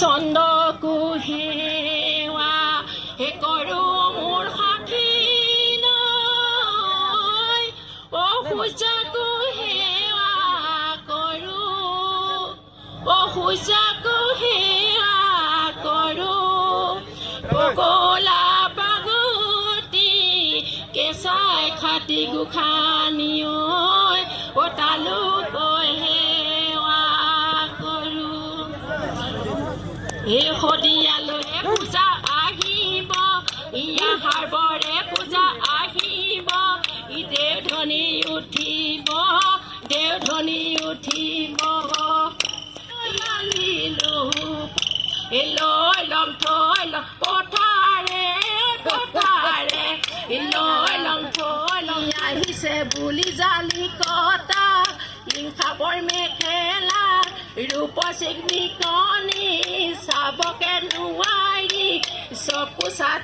চন্দ কুহেৱা হে কৰো মোৰ সাক্ষী নৈ অ সূৰ্যা কুহেৱা কৰো অ সূৰ্যা কুহেৱা কৰো পগলা পাগতি কেঁচাই খাটি গোখানি ঐ তালুক হেৱা কৰো এই শদিয়ালৈ পূজা আহিব ইয়া হাৰবৰে পূজা আহিব ই দেওধনী উঠিব দেওধনী উঠিব লৈ লম থৈ লম পথাৰে পথাৰে লৈ লম থৈ লম আহিছে বুলি জালি কটা ইংখাবৰ মেখেলা ৰূপসী কণী চাবকে নোৱাৰি চকু চাত